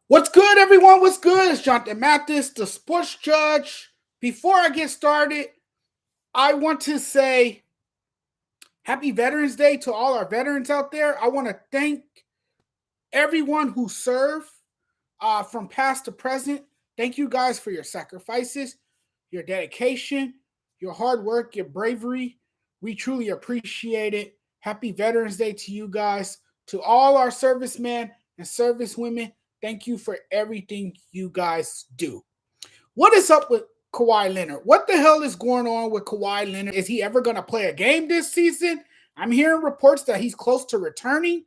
What's good, everyone? What's good? It's Jonathan Mathis, the sports judge. Before I get started, I want to say happy Veterans Day to all our veterans out there. I want to thank everyone who served from past to present. Thank you guys for your sacrifices, your dedication, your hard work, your bravery. We truly appreciate it. Happy Veterans Day to you guys, to all our servicemen and servicewomen. Thank you for everything you guys do. What is up with Kawhi Leonard? What the hell is going on with Kawhi Leonard? Is he ever going to play a game this season? I'm hearing reports that he's close to returning.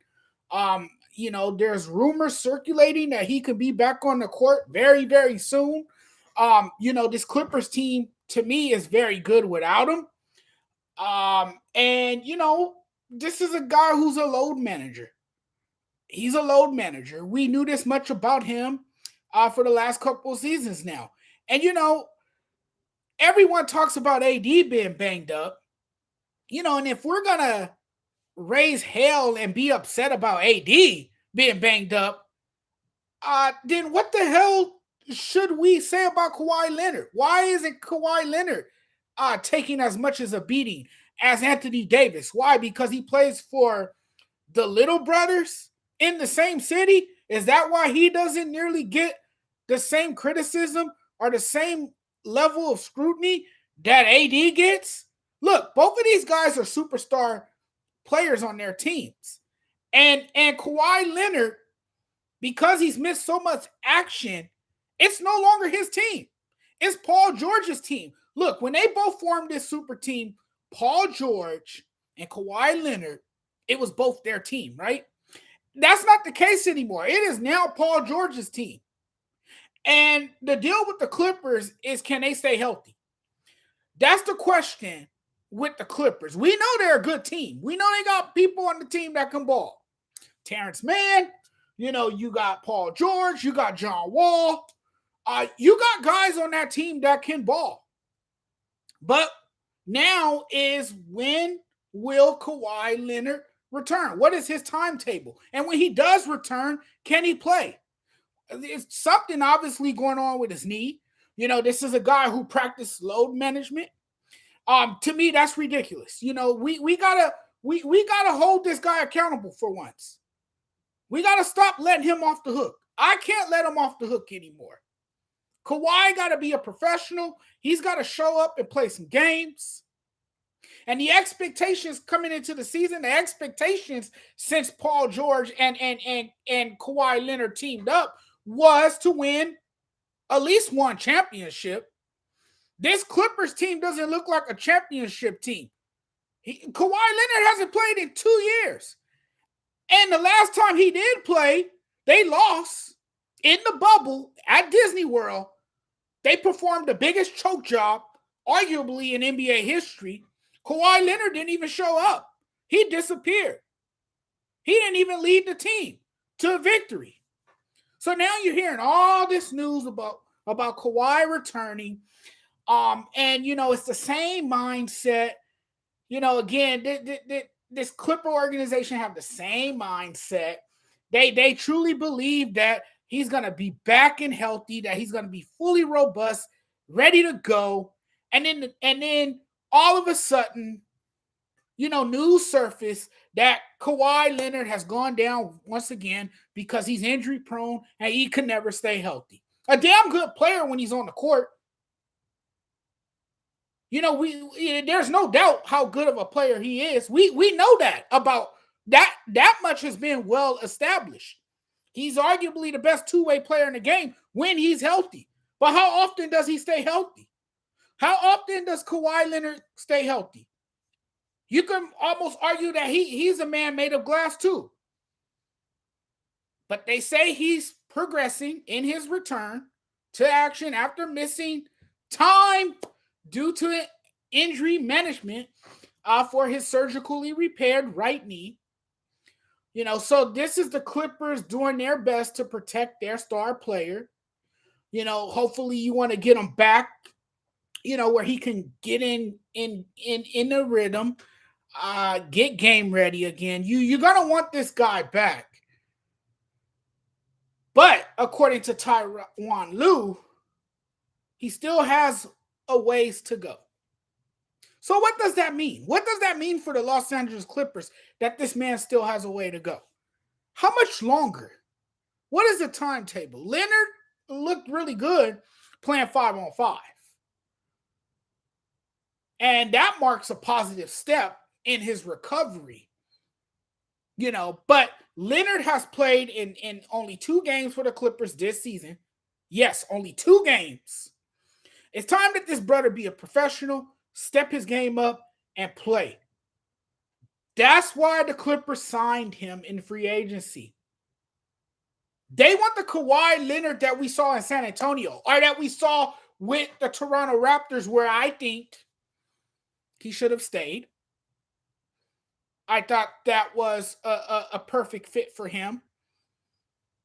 There's rumors circulating that he could be back on the court very, very soon. This Clippers team, to me, is very good without him. This is a guy who's a load manager. He's a load manager. We knew this much about him for the last couple of seasons now. And, everyone talks about AD being banged up. And if we're going to raise hell and be upset about AD being banged up, then what the hell should we say about Kawhi Leonard? Why isn't Kawhi Leonard taking as much as a beating as Anthony Davis? Why? Because he plays for the Little Brothers in the same city? Is that why he doesn't nearly get the same criticism or the same level of scrutiny that AD gets? Look, both of these guys are superstar players on their teams. And Kawhi Leonard, because he's missed so much action, it's no longer his team. It's Paul George's team. Look, when they both formed this super team, Paul George and Kawhi Leonard, it was both their team, right? That's not the case anymore. It is now Paul George's team. And the deal with the Clippers is, can they stay healthy? That's the question with the Clippers. We know they're a good team. We know they got people on the team that can ball. Terrence Mann, you got Paul George, you got John Wall. You got guys on that team that can ball. But now is, when will Kawhi Leonard return? What is his timetable? And when he does return, can he play? There's something obviously going on with his knee. This is a guy who practiced load management. To me, that's ridiculous. We gotta hold this guy accountable for once. We gotta stop letting him off the hook. I can't let him off the hook anymore. Kawhi gotta be a professional. He's gotta show up and play some games. And the expectations coming into the season, the expectations since Paul George and Kawhi Leonard teamed up was to win at least one championship. This Clippers team doesn't look like a championship team. Kawhi Leonard hasn't played in 2 years. And the last time he did play, they lost in the bubble at Disney World. They performed the biggest choke job, arguably in NBA history. Kawhi Leonard didn't even show up. He disappeared. He didn't even lead the team to a victory. So now you're hearing all this news about Kawhi returning. It's the same mindset. Again, this Clipper organization have the same mindset. They truly believe that he's going to be back and healthy, that he's going to be fully robust, ready to go. And then all of a sudden, news surface that Kawhi Leonard has gone down once again because he's injury prone and he can never stay healthy. A damn good player when he's on the court. There's no doubt how good of a player he is. We know that about that. That much has been well established. He's arguably the best two-way player in the game when he's healthy. But how often does he stay healthy? How often does Kawhi Leonard stay healthy? You can almost argue that he's a man made of glass too. But they say he's progressing in his return to action after missing time due to injury management for his surgically repaired right knee. So this is the Clippers doing their best to protect their star player. Hopefully you want to get him back, where he can get in the rhythm, get game ready again. You're going to want this guy back. But according to Tyronn Lue, he still has a ways to go. So what does that mean? What does that mean for the Los Angeles Clippers that this man still has a way to go? How much longer? What is the timetable? Leonard looked really good playing 5-on-5. And that marks a positive step in his recovery. But Leonard has played in only 2 games for the Clippers this season. Yes, only 2 games. It's time that this brother be a professional, step his game up, and play. That's why the Clippers signed him in free agency. They want the Kawhi Leonard that we saw in San Antonio, or that we saw with the Toronto Raptors, where I think he should have stayed. I thought that was a perfect fit for him.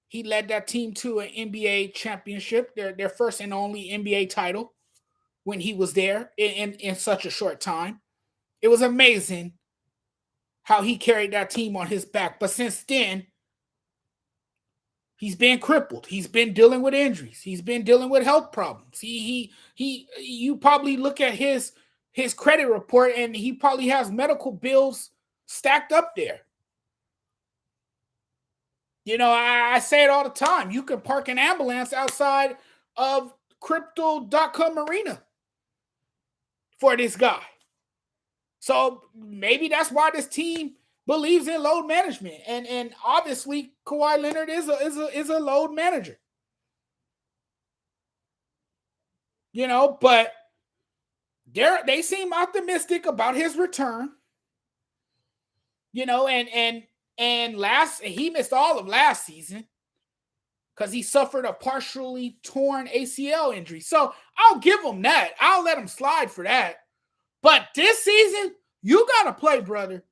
He led that team to an NBA championship, their first and only NBA title, when he was there in such a short time. It was amazing how he carried that team on his back. But since then, he's been crippled. He's been dealing with injuries. He's been dealing with health problems. You probably look at his credit report, and he probably has medical bills stacked up there. I say it all the time. You can park an ambulance outside of Crypto.com Arena for this guy. So maybe that's why this team believes in load management. And obviously Kawhi Leonard is a load manager. But they seem optimistic about his return. And he missed all of last season because he suffered a partially torn ACL injury. So I'll give him that. I'll let him slide for that. But this season, you gotta play, brother.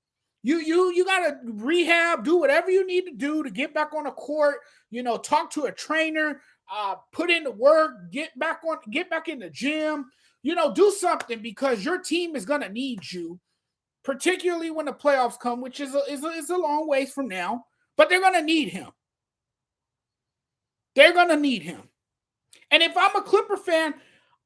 You gotta rehab, do whatever you need to do to get back on the court. Talk to a trainer, put in the work, get back in the gym. Do something, because your team is gonna need you, particularly when the playoffs come, which is a long ways from now. But they're gonna need him. They're gonna need him. And if I'm a Clipper fan,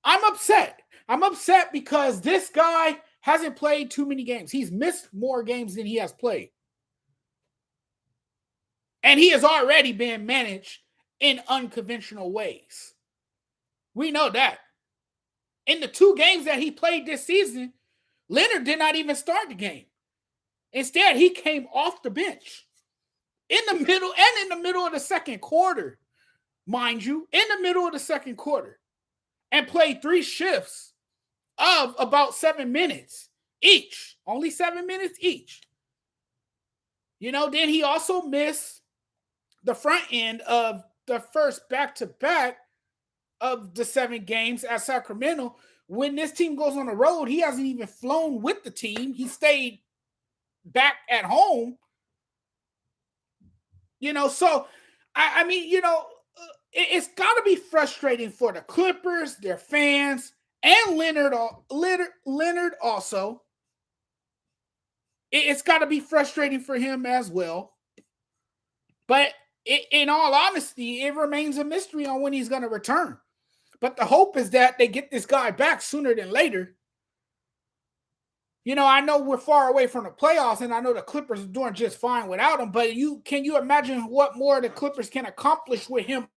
I'm upset. I'm upset because this guy hasn't played too many games. He's missed more games than he has played. And he has already been managed in unconventional ways. We know that. In the 2 games that he played this season, Leonard did not even start the game. Instead, he came off the bench in the middle of the second quarter, mind you, in the middle of the second quarter, and played 3 shifts of about 7 minutes each. Only 7 minutes each. Then he also missed the front end of the first back-to-back of the 7 games at Sacramento. When this team goes on the road, he hasn't even flown with the team. He stayed back at home. So, it's got to be frustrating for the Clippers, their fans, and Leonard also. It's got to be frustrating for him as well. But in all honesty, it remains a mystery on when he's going to return. But the hope is that they get this guy back sooner than later. I know we're far away from the playoffs, and I know the Clippers are doing just fine without him. But can you imagine what more the Clippers can accomplish with him